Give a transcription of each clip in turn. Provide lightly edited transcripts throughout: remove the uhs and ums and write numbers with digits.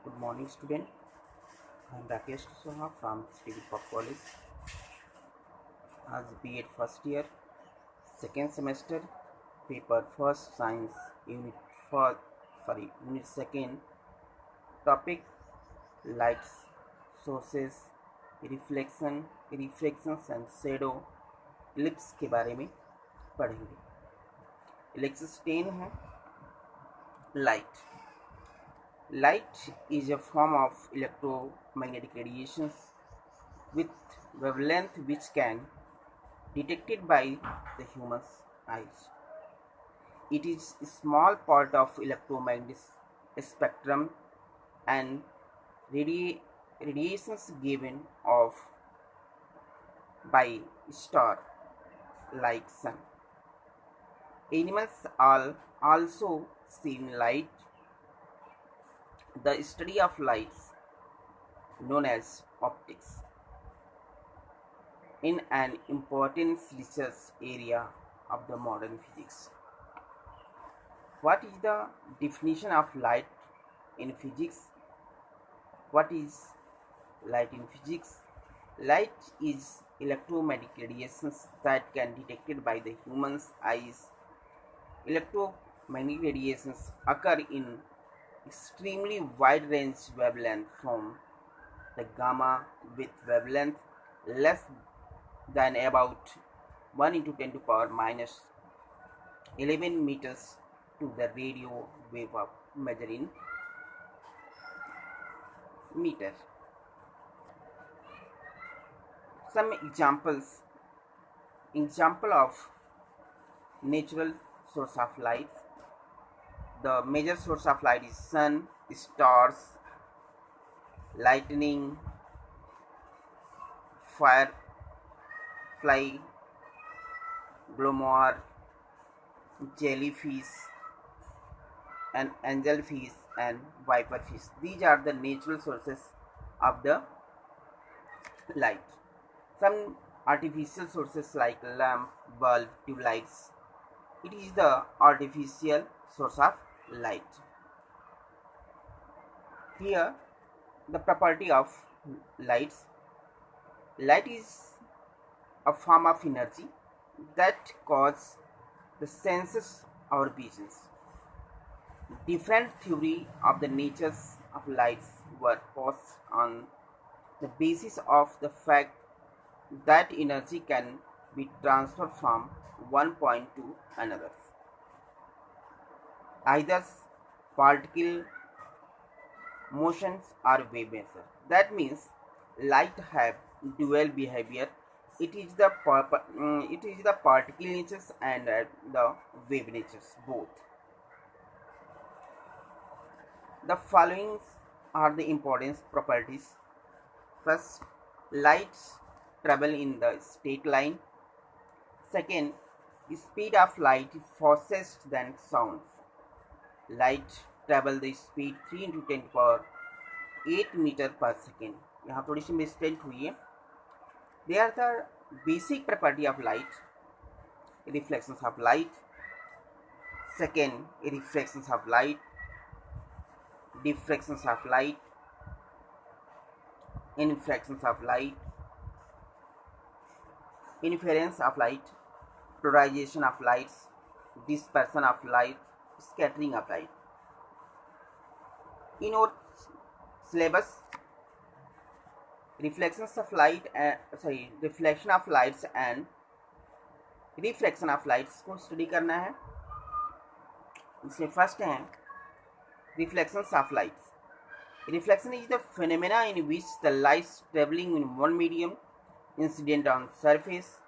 Good morning, student. I am Rakesh Soha from City Pop College. As B.Ed first year, second semester, paper first, science, unit second, topic lights, sources, reflections and shadow, ellipse के बारे में पढ़ेंगे. Ellipse 10 है. Light. Light is a form of electromagnetic radiations with wavelength which can detected by the human's eyes. It is a small part of electromagnetic spectrum and radiations given off by star like sun. Animals are also seen light. The study of lights, known as optics, in an important research area of the modern physics. What is the definition of light in physics? What is light in physics? Light is electromagnetic radiations that can be detected by the human's eyes. Electromagnetic radiations occur in extremely wide range wavelength from the gamma with wavelength less than about 1 into 10 to power minus 11 meters to the radio wave of measure in meter. Some example of natural source of light. The major source of light is sun, stars, lightning, firefly, glowworm, jellyfish, and angelfish and viperfish. These are the natural sources of the light. Some artificial sources like lamp, bulb, tube lights. It is the artificial source of light. Here, the property of lights. Light is a form of energy that causes the senses or visions. Different theory of the natures of lights were posed on the basis of the fact that energy can be transferred from one point to another, either particle motions or wave nature. That means light have dual behavior. It is the particle natures and the wave natures both. The following are the important properties. First, lights travel in the straight line. Second, the speed of light is fastest than sound. Light travel the speed 3 into 10 power 8 meter per second. यहाँ थोड़ी सी mistake हुई है. They are the basic property of light. Reflections of light. Second, reflections of light. Diffractions of light. Infractions of light. Interference of light. Polarization of lights. Dispersion of light. Scattering of light. In our syllabus, reflection of lights and reflection of lights को study करना है. इसमें first है reflections of lights. Reflection is the phenomena in which the lights traveling in one medium incident on surface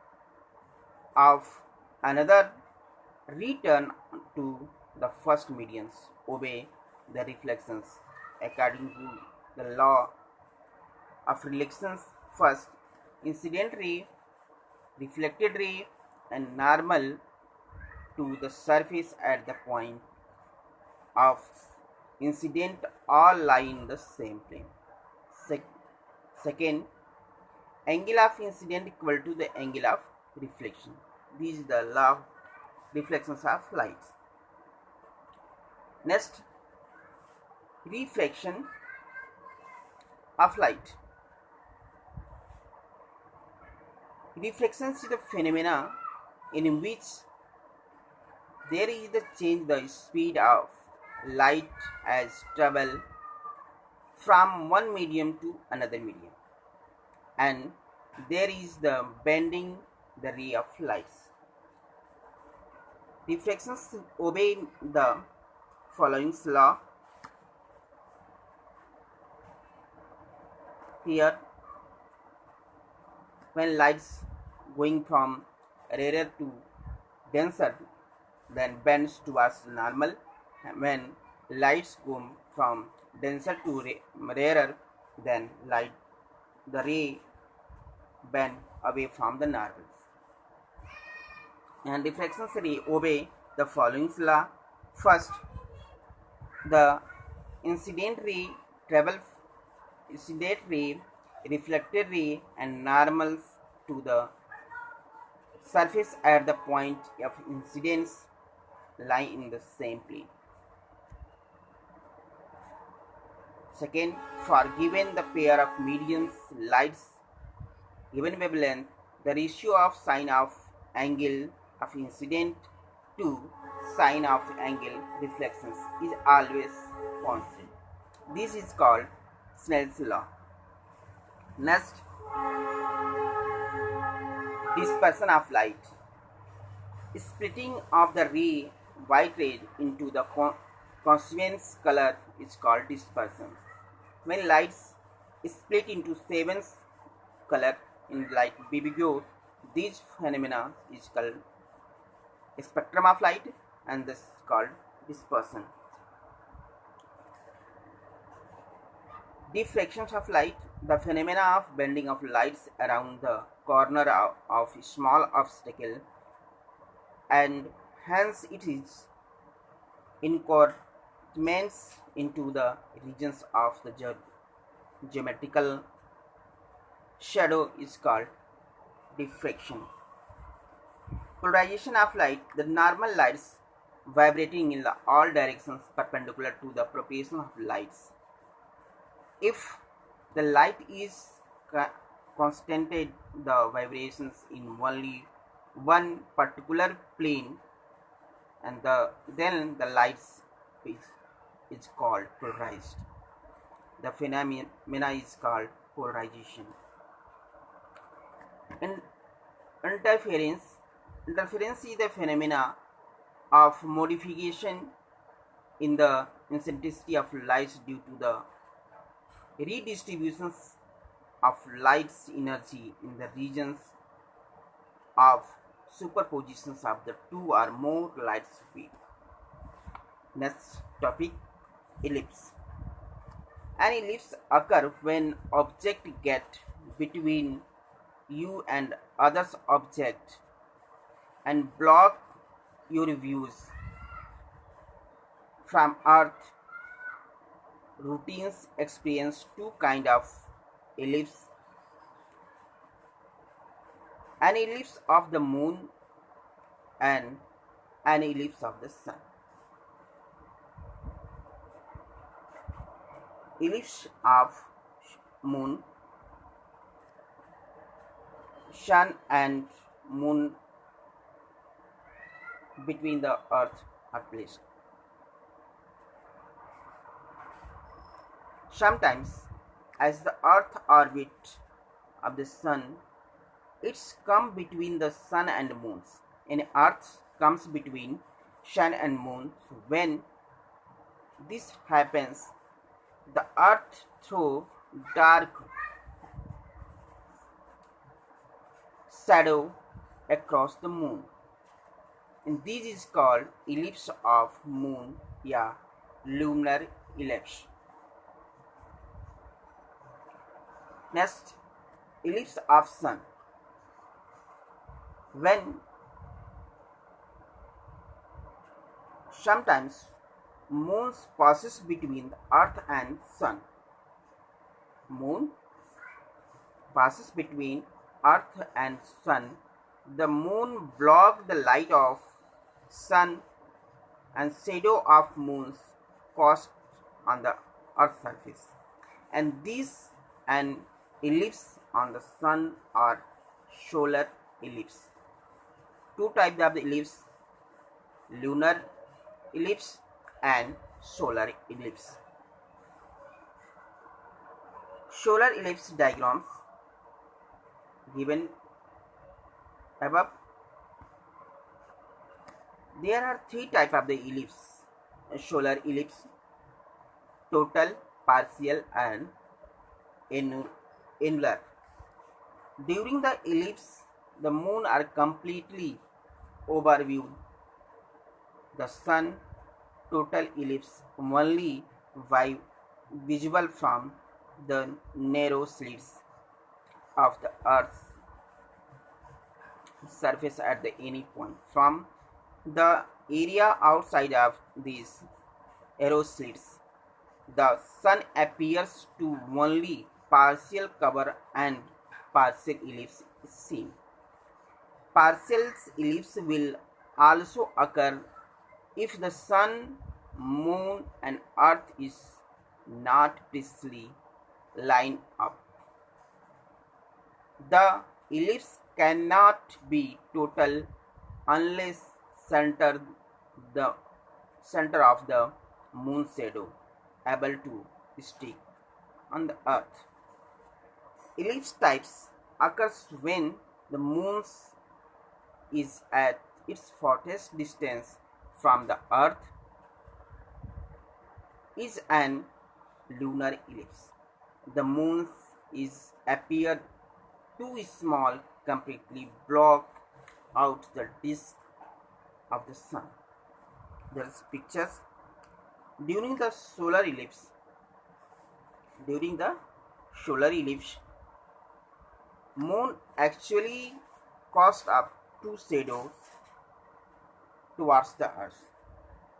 of another return to the first mediums obey the reflections according to the law of reflections. First, incident ray, reflected ray, and normal to the surface at the point of incident all lie in the same plane. Second, angle of incident equal to the angle of reflection. This is the law of reflections of lights. Next, refraction. of light. Reflection is the phenomena in which there is the change the speed of light as travel from one medium to another medium, and there is the bending the ray of lights. Reflections obey the following law. Here, when lights going from rarer to denser, then bends towards normal. When lights go from denser to rarer, then the ray bend away from the normal. And reflection ray obey the following law. First, the incident ray travel incident ray, reflected ray, and normals to the surface at the point of incidence lie in the same plane. Second, for given the pair of mediums lights given wavelength, the ratio of sine of angle of incident to sine of angle reflections is always constant. This is called Snell's law. Next, dispersion of light. Splitting of the ray, white ray, into the constituent color is called dispersion. When lights split into 7 color in light BBQ, this phenomena is called spectrum of light, and this is called dispersion. Diffractions of light, the phenomena of bending of lights around the corner of a small obstacle, and hence it is incorporates into the regions of the geometrical shadow is called diffraction. Polarization of light, the normal lights vibrating in all directions perpendicular to the propagation of lights. If the light is constanted the vibrations in only one particular plane, and then the lights is called polarized. The phenomena is called polarization. And interference is the phenomena of modification in the intensity of lights due to the redistributions of light's energy in the regions of superpositions of the two or more light speed. Next topic, ellipse. An ellipse occurs when object get between you and others object and block your views from earth. Routines experience two kind of ellipse: an ellipse of the moon and an ellipse of the sun. Ellipse of moon, sun and moon between the earth are placed. Sometimes, as the earth orbit of the sun, it's come between the sun and moons, and earth comes between sun and moon. So when this happens, the earth throws dark shadow across the moon, and this is called ellipse of moon, yeah, lunar ellipse. Next, ellipse of sun. When sometimes moon passes between the earth and sun. Moon passes between earth and sun. The moon blocks the light of sun, and shadow of moons cast on the earth's surface, and this an ellipse on the sun or solar ellipse. Two types of the ellipse: lunar ellipse and solar ellipse. Solar ellipse diagrams given above. There are three types of the ellipse: solar ellipse, total, partial, and annular. During the ellipse, the moon are completely overviewed. The sun total ellipse only visible from the narrow slits of the Earth's surface at the any point. From the area outside of these arrow slits, the sun appears to only partial cover and partial ellipse is seen. Partial ellipse will also occur if the sun, moon, and earth is not precisely lined up. The ellipse cannot be total unless the center of the moon shadow able to stick on the earth. Ellipse types occurs when the moon is at its farthest distance from the earth is an lunar ellipse. The moon is appear too small completely block out the disk of the sun. There's pictures during the solar ellipse. During the solar ellipse, moon actually casts up two shadows towards the earth.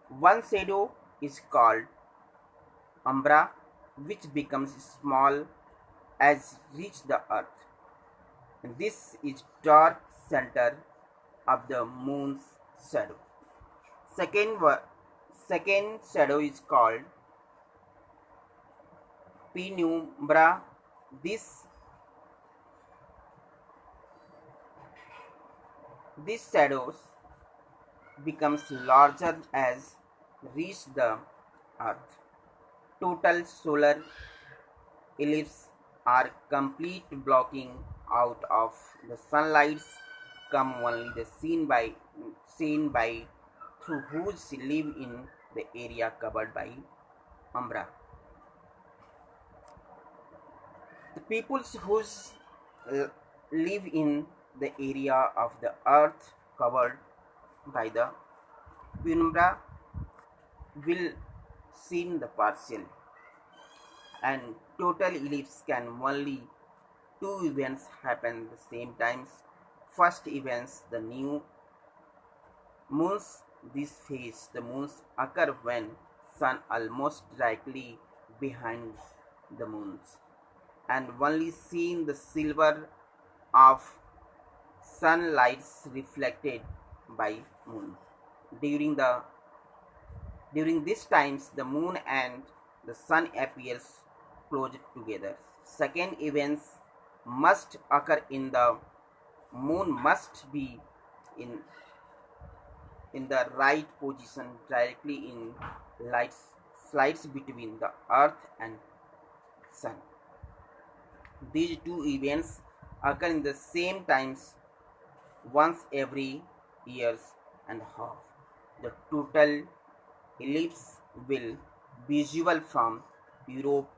One shadow is called umbra, which becomes small as reach the earth. And this is dark center of the moon's shadow. Second shadow is called penumbra. These shadows becomes larger as reach the earth. Total solar ellipse are complete blocking out of the sunlights come only the seen by through whose live in the area covered by umbra. The peoples whose live in the area of the earth covered by the penumbra will seen the partial and total ellipse can only two events happen at the same times. First events the new moons. This phase the moons occur when sun almost directly behind the moons and only seen the silver of sunlight reflected by moon. During these times the moon and the sun appears close together. Second events must occur in the moon must be in the right position directly in light slides between the earth and sun. These two events occur in the same times once every years and a half. The total ellipse will visible from Europe,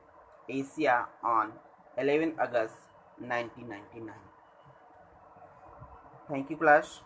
Asia on 11 August 1999. Thank you, class.